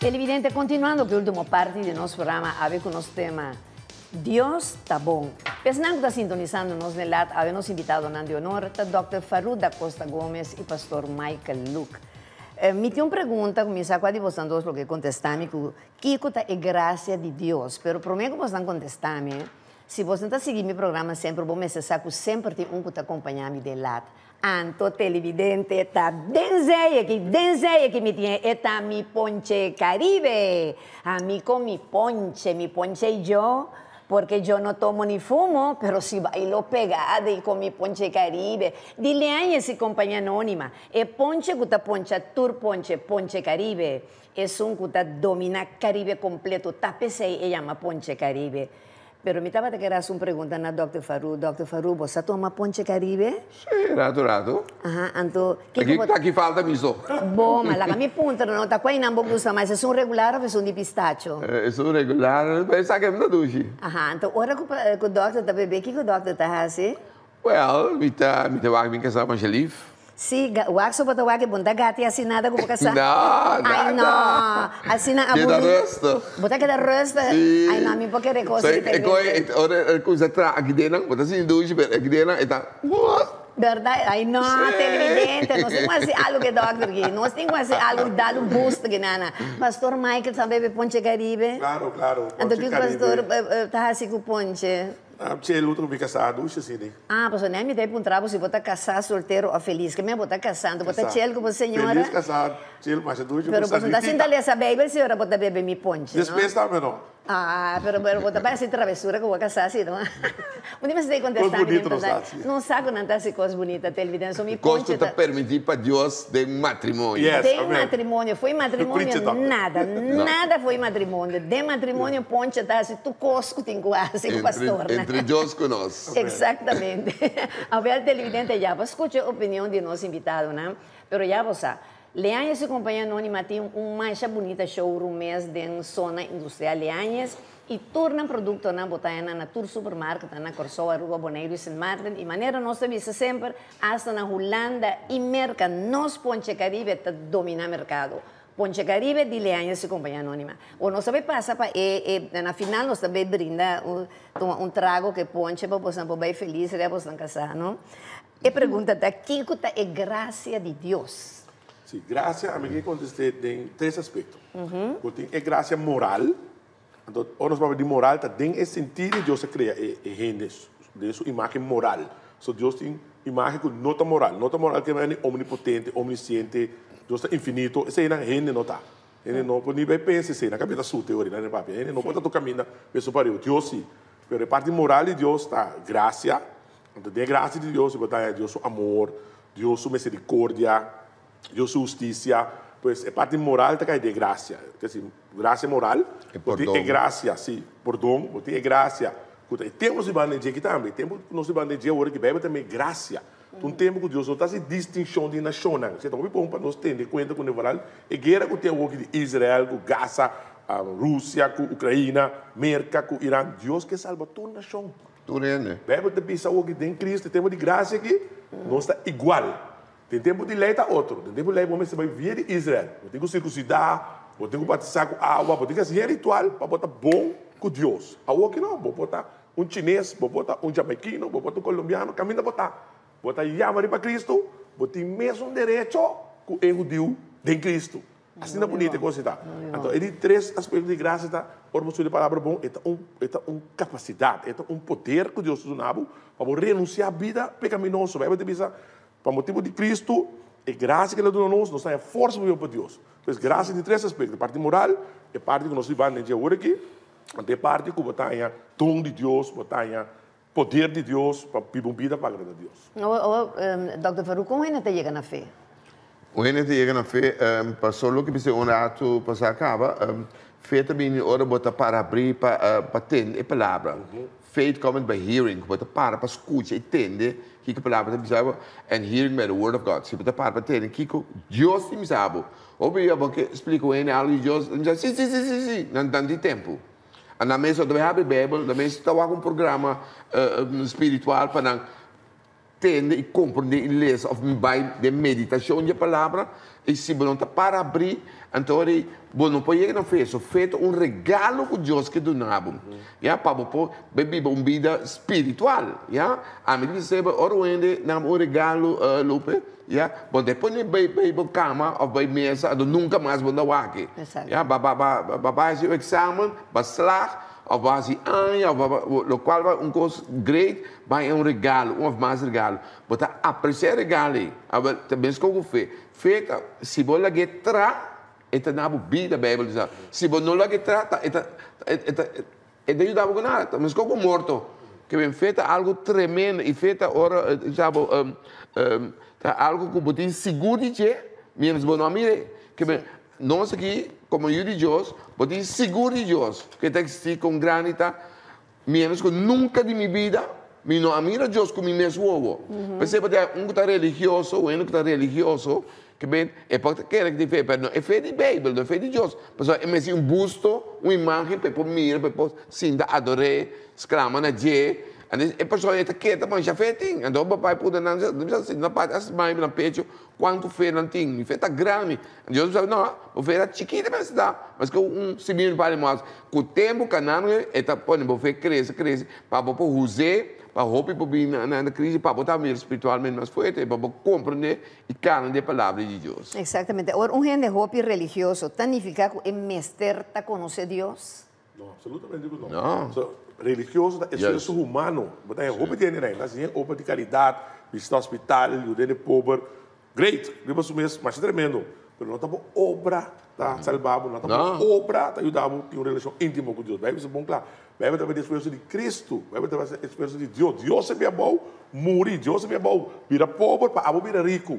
Televidente, continuando com a última parte do nosso programa, a ver com o nosso tema Deus tá bom. Pensando que está sintonizando nos nelat, havemos invitado de honor, a Dr. Faru da Costa Gomes e pastor Michael Luke. Me tinha uma pergunta, começar quase vocês dois porque contestar-me que é graça de Deus, mas prometo que vocês contestar-me. Se você está seguindo meu programa sempre, vou me cessar que sempre tem um que está acompanhando de lado. Anto televidente, está denzeia que me tinha, está mi ponche Caribe. Amigo, mi ponche eu, porque eu não tomo nem fumo, pero si bailo pegada e com mi ponche Caribe. Dile a essa companhia anônima, e ponche que está poncha, tur ponche Caribe, é que está domina Caribe completo, tapesei e chama ponche Caribe. Pero me estava a querer uma pergunta na Dr. Faru. Dr. Faru, você toma ponche Caribe? Sim, rato. Aham, então... Aqui falta miso. Bom, mas lá me punta, não está quase não gusta, mas é um regular ou é um de pistacho? É um regular, mas sabe que não duche. Aham, então, ora que o doutor está bebendo, o que o doutor está fazendo? Well, me vai me casar com a Shalif. Sim, o axo para o axo, bota gata e assinada com o casar. Não, ai, não. Assina a queda rosto. Bota queda rosto. Ai, não, me porque recosta. Ora, coisa tra aqui dentro, bota assim duche, aqui dentro, está. Verdade? Ai, não, televidente, nós temos que fazer algo que doctor aqui. Nós temos que fazer algo que dá um boost aqui, nana. Pastor Michael também bebe ponche Caribe? Claro. Então, que o pastor está assim com ponche? C'è l'altro che casado, sì. Ah, pastor, nem me dei um trabalho se botar casar solteiro ou feliz, que me botar casando, botar chel com a senhora. Feliz casado, chel, mas duche. Pero pastor, está sendo ali essa baby, a senhora botar bebe mi ponche, não? Depois também não. Ah, pero botar para essa travessura que eu vou casar assim, não? Onde você tem contestar? Não sabe não tá se coisa bonita, televidência, me ponche. Gosto de permitir para Deus de matrimônio. Yes, de matrimônio, foi matrimônio, nada foi matrimônio. De matrimônio, ponche tá assim, tu cosco tem quase com o pastor, né? Entre Deus conosco. Exatamente. A ver, televidente, já, escute a opinião de nosso invitado, né? Pero já você, Leanhas e Companhia Anônima tem mais bonita showroom mês de zona industrial Leanhas e torna produto na botaia na Tour Supermarket, na Corsoa, Rua Boneiro e St. Martin. E maneira nós visa sempre, hasta na Holanda e Merca, nós Ponche Caribe te domina mercado. Ponche Caribe de Leanhas e Companhia Anônima. O nós também passa para na final nós também brinda trago que Ponche para você bem feliz e você casar, não? E pergunta da que é graça de Deus. Sim, graça, a mim contestei em três aspectos. É graça moral. Então, nós vamos de moral, tem esse sentido de Deus cria gente de sua imagem moral. So Deus tem imagem com nota moral que é omnipotente, omnisciente, Deus é infinito. Essa é a gente não está. Ele não pode nem pensar assim, na cabeça sua teoria, na papel. Ele não pode caminhar para superior. Deus sim. Mas a parte moral de Deus está graça. Então, tem graça de Deus, Deus é amor, Deus é misericórdia, Deus é justiça. Pues a parte moral está de graça. Quer dizer, graça moral, é graça, sim, perdão, é graça. Temos de bandeja aqui também, temos de bandeja agora que bebe também graça. Então, temos que Deus não está se distinção de nação. Você também pode para nós ter conta com o moral. É guerra que tem o de Israel, com Gaza, a Rússia, com Ucrânia, América, com Irã. Deus que salva toda a nação. Tudo é, né? Bebe de pensar o que tem Cristo, temos de graça aqui, não está igual. Tem tempo de lei, tá outro. Tem tempo de lei, você vai vir de Israel. Você tem que circuncidar, você tem que batizar com água, você tem que fazer ritual para botar bom com Deus. A outra não, vou botar um chinês, vou botar um jamaiquino, vou botar um colombiano, caminho botar. Botar chamar para Cristo, você tem mesmo direito com o judeu de Cristo. Assim é bonita a coisa. Então, ele três aspectos de graça, está, por você de palavra bom, é uma capacidade, é um poder que Deus nos dá para renunciar à vida pecaminosa. Vai pensar, para motivo de Cristo, é graça que Ele dá a nós tem força para Deus. Então, graça de três aspectos. A parte moral, é parte que nós vamos dizer agora aqui, a parte que botar dom de Deus, botar poder de Deus, para viver uma vida para agradar a Deus. Dr. Faru, como ainda te chega na fé? O gente chega na fé, passou o que precisa um rato para acaba, fé também ora botar para abrir, para ter a palavra. Faith comes by hearing, botar para escutar, entender que a palavra está dizendo, and hearing by the word of God. Se botar para ter, que Deus tem sabe. Ou eu vou explicar o ele algo de Deus, ele diz sim, não tem tempo. Na mesa do Bíblia, na mesa está um programa espiritual para entender e compreender e ler of vai de meditação de palavra e se você não para abrir então você não pode não fez feito regalo que Deus que donava já para você beber uma vida espiritual já a mim recebe orando na regalo Lupe já bom depois de beber cama ou beber mesa nunca mais vou dar aqui já vai o exame vai slag of was hij aan, of qual was een coisa great, bij een regalo, of mais regalo. Mas a apreciar regalo, aber também se como feita, se você lá getra, eta na vida a Bíblia diz, se você não lá getra, eta ajudava com nada, também se como morto, que bem feita algo tremendo e feita ora, sabe, algo que você seguro de que, menos bom nome, que bem nós aqui, como eu de Deus, você seguro de Deus, que está aqui com granita, menos que nunca de minha vida, me não admira Deus como mesmo ovo. Percebe que está religioso, o que está religioso, que bem, é porque quer que fé, mas não é fé de Bíblia, não é fé de Deus. Mas é mesmo um busto, uma imagem, para mirar, para sentar, adorar, exclamar na Deus. E a pessoa está quieta, mas já fez tem. Então o papai pode não na parte as mães na pecho quanto fez não tem. Fez tá grande. Deus sabe não, o fez era chiquita mas dá. Mas que civil para mais. Com o tempo canal está pode o fez cresce para poder usar para roupa para na crise para botar mais espiritualmente mais forte para compreender e carne da palavra de Deus. Exatamente. Agora gente roupa religioso significa que é mestre tá conhecer Deus? Não, absolutamente não. Não. Religioso é yes. Humano, mas é roupa de ninguém, assim roupa de caridade, visita hospital, ajuda de pobre, great, depois mesmo, mas tremendo, mas não estamos obra da salvado, não estamos obra da ajudar a ter uma relação íntima com Deus, vai ser bom claro, vai ter a experiência de Cristo, vai ter a experiência de Deus, Deus é bem bom, morrer, Deus é bem bom, vira pobre para abo vira rico,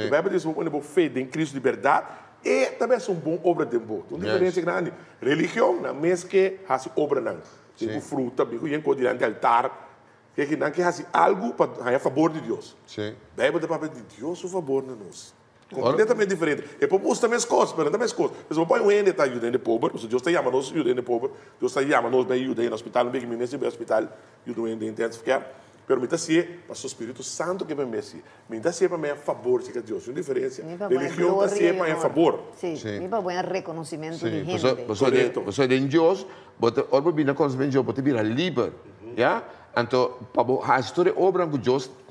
vai ter uma fé em Cristo de verdade. E também é uma boa obra de Deus. Uma diferença grande. Religião, não é mesmo que faz obra não. Tipo fruta, bico, e encontrar diante do altar. Que não que faz algo para a favor de Deus. Sim. Daí você papel de Deus a favor de nós. Completamente diferente. E por isso também as coisas, mas também as coisas. Mas você põe um ende está ajudando o pobre, Deus está chamando nós ajudando o pobre, Deus está chamando nós para ajudar no hospital, não vem que me nesse hospital, ajudando o intensificar. Pero me ser para o Espírito Santo que me ser. Me ser para mim a favor de Deus. Uma diferença. Religião está ser para a favor. Sim. Me para bom reconhecimento de gente. Você tem Deus, você orba bem na conhecimento de Deus, você vira livre, já? Então, para a história obra que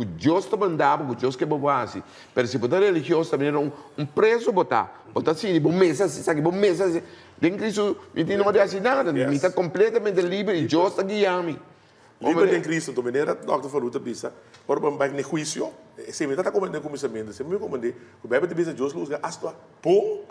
Deus te mandava, que Deus que boa assim. Mas se você é religioso também era um preso botar. Botar assim, bom mesa, sabe, bom mesa. Dentro Cristo, não pode assim nada. Me está completamente livre e Deus está guiando. Livre em Cristo, então, maneira, Dr. Faruta Bisa, ora vai no juízo, se me está comandando comissamento, se me comandei, o Bíblia te diz Deus usa hasta bom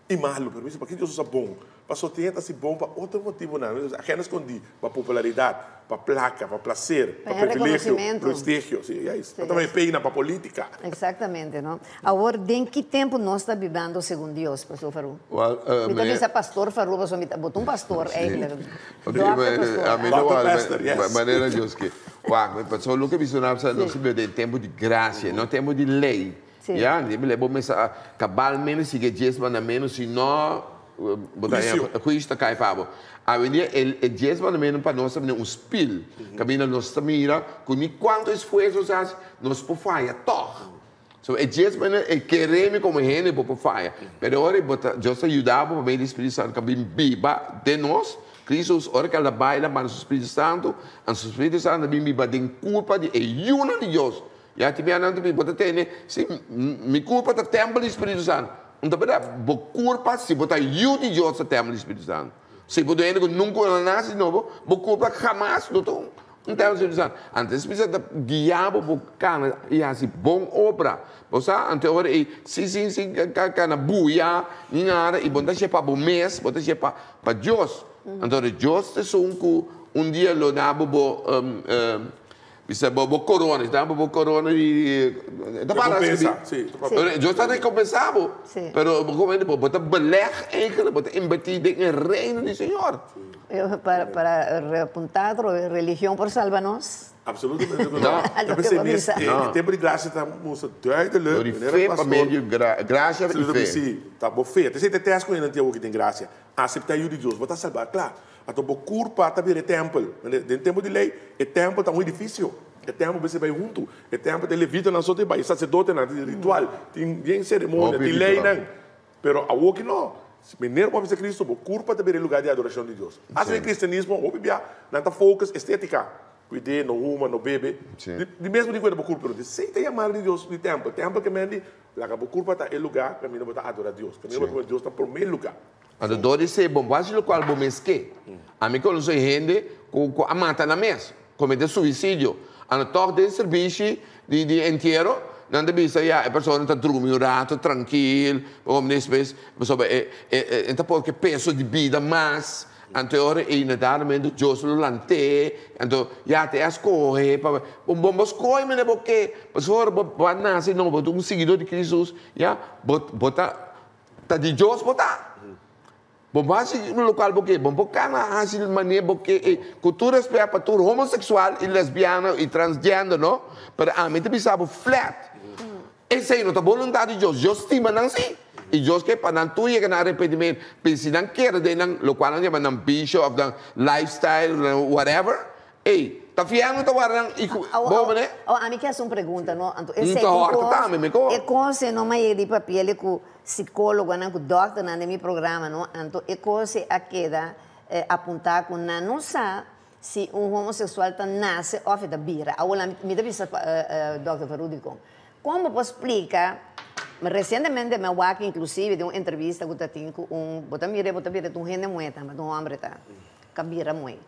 e malo, permisso, porque Deus usa bom, para só tentar ser bom para outro motivo não, apenas escondi, para popularidade, para placa, para prazer, para privilégio, prestígio, sim, é isso. Também pena para política. Exatamente, não? Agora, em que tempo nós estamos vivendo segundo Deus, pastor Faru? Me também é pastor Faru, botou pastor, a melhor maneira de Deus que, só o que mencionava, nós vivemos em tempo de graça, não tempo de lei. Ja, die hebben mensen kabalmen, si que 10 mandamentos, se não botar juízo cai para avenida el 10 mandamentos para nós também spil, caminha nossa mira, com quanto esforço nós por falha, toch. So el 10 mandamentos queremos como gente por falha, pero agora Deus ajudava para o Espírito Santo que viva de nós. Cristo ora que ela baila para o Espírito Santo, e o Espírito Santo viva de culpa de uma de Deus. Já tive anando de botar tene, se me culpa do templo do Espírito Santo. Então para culpa se botar eu de Deus do templo do Espírito Santo. Se botar ele nunca nasce de novo, culpa jamás do templo do Espírito Santo. Antes precisa guiar o cana e assim bom obra. Você ante agora se cana buia, nada e botar chepa para o mês, botar chepa para Deus. Então Deus é só dia lo dava bisa bawa corona, está bawa corona e da para sim. Eu estou recompensado, pero como ele botar beleg eigenlijk, botar invertir em reino do Senhor. Para apontar religião por salva-nos. Absolutamente não. Eu pensei mesmo, em tempo de graça está muito duidelijk. Fé para meio graça e fé. Tá bom fé. Você tem teste com ele não que tem graça. Aceitar o de Deus, botar salvar, claro. Então, por culpa, está virando templo. Dentro do tempo de lei, o templo está um edifício. É tempo para você vai junto. É tempo de levita na sua vai sacerdote na ritual. Tem cerimônia, tem lei não. Pero a o que não. Se menino para Cristo, o corpo também é lugar de adoração de Deus. Assim o cristianismo, o biblia, não está focus estética. Cuide, no uma, no bebê. De mesmo de coisa para o corpo, de sei tem amar de Deus de tempo. Tempo que mende, lá que o corpo está em lugar, caminho para adorar Deus. Caminho para Deus está por meio lugar. Ando dori se bom, quase o qual bom mesque. A mim quando se rende com a mata na mesa, comete suicídio. Ando toque de serviço de inteiro. Não deve ser a pessoa está dormindo um rato, tranquilo, como nesse vez, pessoa então porque peso de vida mais, então inadamente Deus lo lante, então já te escolhe, bom escolhe mas porque pessoa vai nascer não, botar seguidor de Jesus, já botar tá de Deus botar. Bom, mas no local porque bom na assim maneira porque cultura espera para todo homossexual e lesbiana e transgênero, não? Para a mim também sabe flat. Essa é a vontade de Deus. Deus estima não sim. E Deus que para não tu chegar no arrependimento, se não quer de não, lo qual não chama não bicho of the lifestyle, whatever. Ei, tá fiando tá guardando e bom, né? A mim que é uma pergunta, não? Esse é coisa não mais de papel com psicólogo, não com doutor, não no meu programa, não? Então é coisa a queda apontar com não sabe se homossexual tá nasce ou da bira. Agora me deve ser Dr. Farudico. Como você explica, recentemente me ouvi inclusive de uma entrevista que eu tinha com um gente moeda, mas um homem tá, cabira moeda.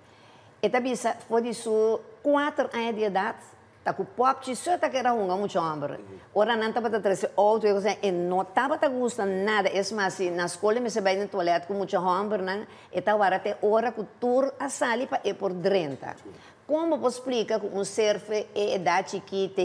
E também foi de sua 4 anos de idade, tá com pop, só tá que era muito homem. Ora não estava trazer outro, e não estava gostando nada, é mais na escola me se vai no toalete com muito homem, não, e estava até hora que tur a sali para ir por 30. Como você explica que um ser é idade chiquita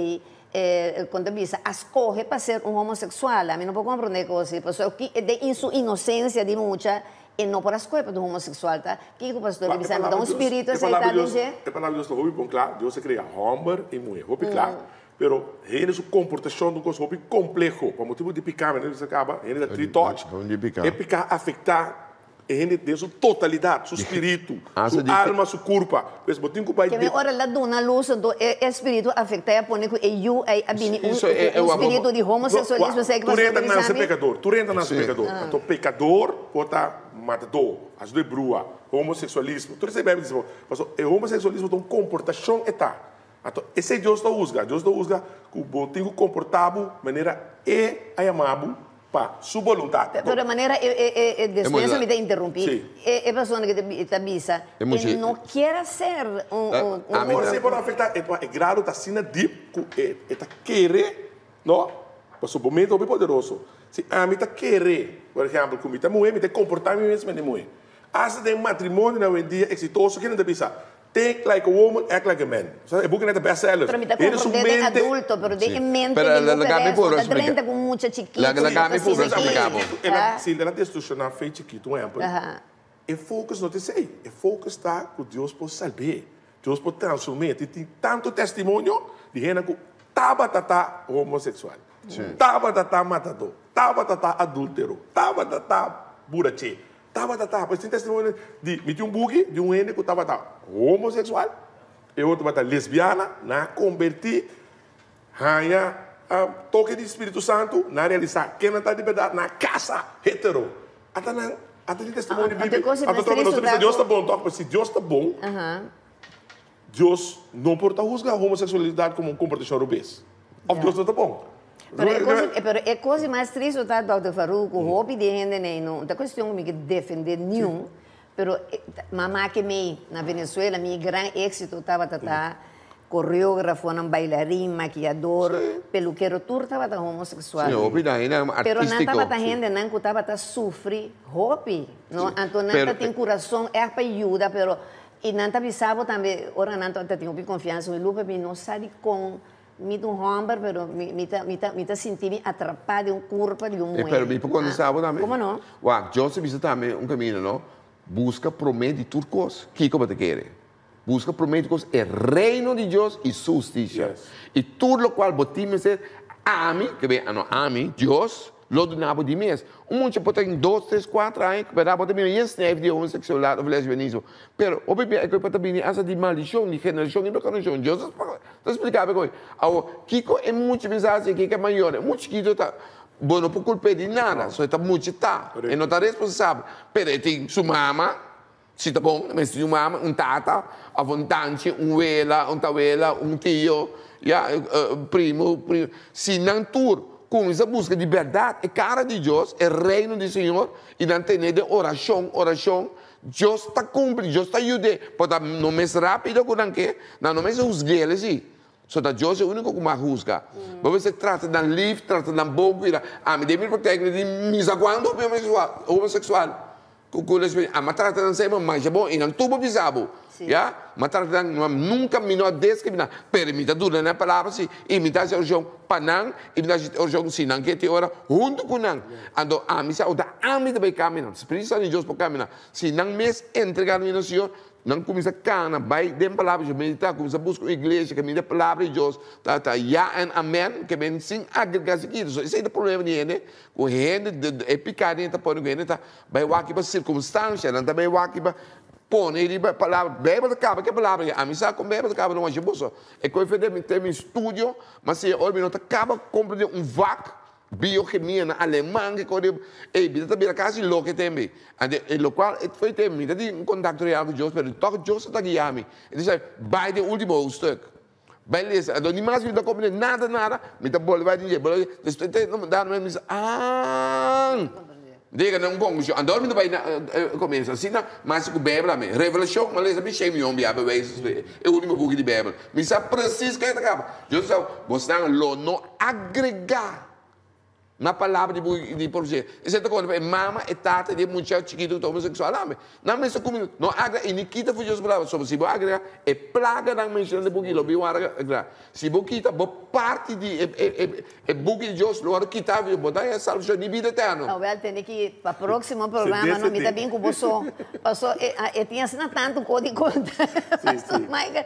quando bisa escolhe para ser um homossexual, a mim não pode compreender coisa, porque de sua inocência de muita e não por escolher para um homossexual, tá? Que o pastor bisa não dá um espírito aceitado de é maravilhoso, hobby bom claro, Deus se cria homem e mulher, hobby claro, pero ele sua comportação do coisa hobby complexo, por motivo de picar, ele se acaba, ele da tritote, é picar afetar ele tem sua totalidade, seu espírito, sua alma, sua corpo. Pois botinho que vai. Que hora lá dona luz do espírito afeta a pone que eu a bini o espírito de homossexualismo sei que você. Tu renda nasce pecador, tu renda nasce pecador. Então pecador bota matador, as de brua, homossexualismo. Tu recebe bem disso. Mas o homossexualismo tem comportação eta. Então esse Deus não usa que o botinho comportável maneira amável. Sua vontade. De maneira, desculpa me interromper. É pessoa que está bisa, que não quer ser Agora, se pode afetar, é grado da sina deep, é querer, não? Mas o momento é bem poderoso. Se a mim está querer, por exemplo, como está mulher, me tem comportar mesmo de mulher. Assim tem matrimônio na dia exitoso, que não está bisa. Think like a woman, act like a man. É book net best-seller. Pero me está compreendendo adulto, pero de mente de trenta com muita chiquita. Se ela destruição fez chiquito, um exemplo. E focus não te sei. E focus está que Deus pode salvar. Deus pode transformar. Tem tanto testemunho de gente que estava homossexual. Estava matador. Estava adúltero. Estava burache. Mas tem testemunho de me tinha um bug de um ene que estava homossexual e outro estava lesbiana, na convertir, ganha toque de Espírito Santo, na realizar que não está de verdade na casa hetero. Até tem testemunho de Bíblia. Se Deus está bom, se Deus está bom, Deus não pode julgar a homossexualidade como um comportamento obês. Deus não está bom. Pero é coisa mais triste, tá, Dr. Faruco, o hobby de gente não é questão de defender nenhum, pero mamá que me na Venezuela, meu grande êxito estava coreógrafo, bailarim, maquiador, peluqueiro, tudo estava homossexual. Sim, hobby da gente é artístico. Pero não estava gente não que estava sofrer hobby, não, então não tem coração é para ajuda, pero e não estava sabe também, ora não tem confiança, o Lupe não sabe com me um homem, pero me senti atrapado em corpo de mulher. Pero me quando sabe também. Como não? Uau, Joseph isso também caminho, não? Busca promete tudo coisas. Que como te quer? Busca promete coisas é reino de Deus e justiça. E tudo o qual botimos ser ame, que bem, não ame Deus, lodo nabo de mês. Monte pode ter 2, 3, 4 anos, para poder me ensinar de homossexualidade ou lesbianismo. Pero, o bebê é que pode vir essa de maldição, de generação e reconstrução. Jesus, tá explicando agora. Kiko é muito mensagem que é maior, muito chiquito tá. Bom, não por culpa de nada, só está muito tá. E não está responsável. Pero tem sua mama, se tá bom, mas sua mama, tata, a vontade, vela, tawela, tio, primo. Se não tur, com essa busca de verdade, é cara de Deus, é reino do Senhor, e não tem de oração, Deus está cumprindo, Deus está ajudando. Pode não mais rápido que não quer, não mais os gueles, sim. Só que Deus é o único que me juzga. Você trata de livre, trata de bom, me deve proteger de misa quando homossexual. Mas trata de ser mais bom e não tudo bizarro. Mas trata de nunca menor discriminar. Permita dura na palavra, se imita a oração panang, imita a oração sinang que te ora junto com nang. Ando a misa o da ami também caminhar. Espírito Santo de Deus para caminhar. Se não mes entregar no Senhor, não começa a cana, vai de palavras, meditar, começa a buscar a igreja, que me dê palavra de Deus, tá, já e amém, que vem sem agregar seguido. Esse é o problema de ele, o rende é picado, tá por ele, tá, vai o aqui para circunstância, não também o aqui para pôr ele para palavra, bebe da caba, que palavra, a missa com bebe da caba não é bolso. É que eu fiz um estúdio, mas se olha, não acaba compreender vácuo. Biochemia na alemã que corre e vida também quase louca também e lo qual foi também de contato real com Deus mas toque Deus está guiando e diz vai de último stuk beleza a dona mais vida como nada me tá bolo vai dizer bolo não dá não me diga não bom já andou me vai começa assim mas com Bíblia lá revelação mas ele me chama eu me abeis é o último book de Bíblia me sabe preciso que acaba Deus você não no agregar na palavra de projeto. Isso é quando mama e tata de muito chiquito que homossexual não mas como não agra e nikita foi Jesus palavra sobre se agra é plaga da menção de bugi lobi agra se bukita bo parte de é bugi de Deus lo ara kita vi botar a salvação de vida eterna. Não, vai ter que para próximo programa não me tá bem com você. Passou e tinha assim tanto código. Sim.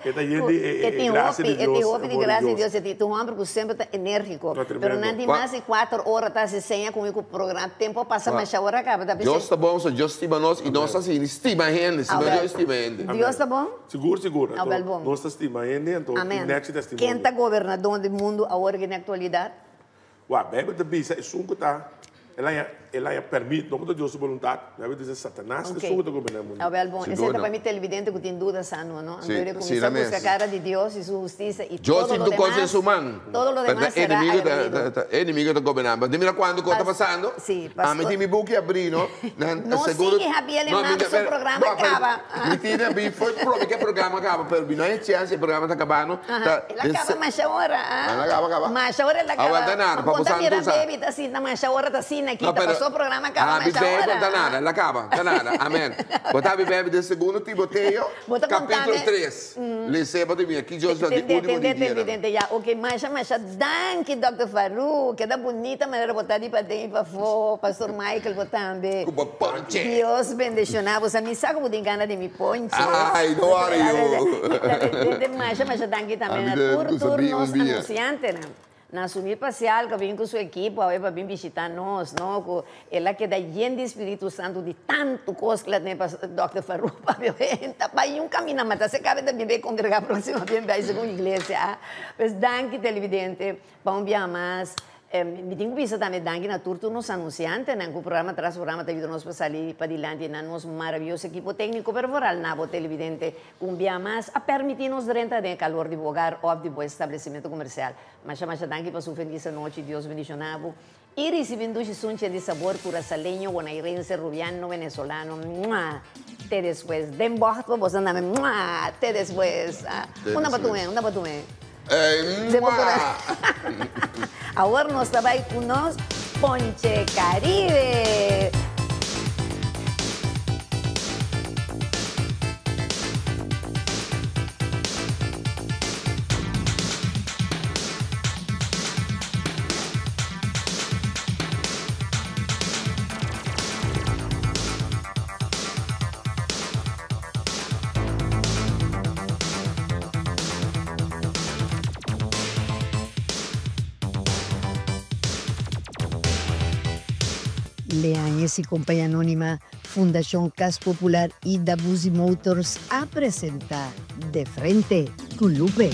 Que tem graça de Deus, e tem um homem que sempre está enérgico. Pero não tem mais de 4 horas tá se senha comigo o programa tempo passa mais a hora acaba tá Deus está bom, Deus estima nós e nós assim estima a gente, se Deus estima a gente. Deus está bom? Seguro. Nós estima a gente, então next testemunho. Quem está governador do mundo agora na atualidade? A Bíblia também é sunco tá. Ela permite, não que Deus vontade, deve dizer Satanás, que sunco tá governando o mundo. Bom, esse é para mim televidente que tem dúvida sano, não? Então começa a buscar a cara de Deus e sua justiça e todo lo demás. Todo lo demás será añadido. Inimigo do governante. Mira quando está passando. Sim, pastor. Me tem book abrir, não? Não sigue Javier Lemar, seu programa acaba. Mentira, foi que o programa acaba, pero não é chance, o programa está acabando. Ele acaba mais a hora. Acaba. Mais a hora ele acaba. Aguanta nada, para passar tudo. Quando mira, assim, mais a hora está assim, aqui, passou o programa acaba mais a hora. Não nada, ela acaba, nada. Amém. Botar bebe de segundo Timoteo, capítulo 3. Receba de mim, aqui Deus vai de último dia. Ok, mas danke, Dr. Faru, que da bonita maneira botar de para dentro, para fora, Pastor Michael botando. Deus bendicionar, você me sabe como engana de me ponche. Ai, não are you. Mas danke também a todos os anunciantes, né? Na assumir parcial, que vem com sua equipe, para vir visitar nós, não? Ela que dá lleno de Espírito Santo, de tanto coisa que ela tem para Dr. Faru, para ir caminho, mas você cabe também ver congregar próximamente, vai ser uma igreja. Mas danke, televidente, para enviar mais. Me tenho visto também danke na turno nos anunciantes, né? O programa traz programa te nós para sair para adiante, na nosso maravilhoso equipo técnico pervoral, na bo televidente, enviar mais a permitir-nos renta de calor de hogar ou de bom estabelecimento comercial. Mas danke para sua feliz noite, Deus bendicionado. E recebendo Jesus de sabor curacaleño, guanairense, rubiano, venezolano. Até depois. Den bort para você andar. Até depois. Uma para tu. Agora nós trabalhamos com nós, Ponche Caribe. Beañez y Compañía Anónima, Fundación Cas Popular y Dabusi Motors a presentar De Frente con Lupe.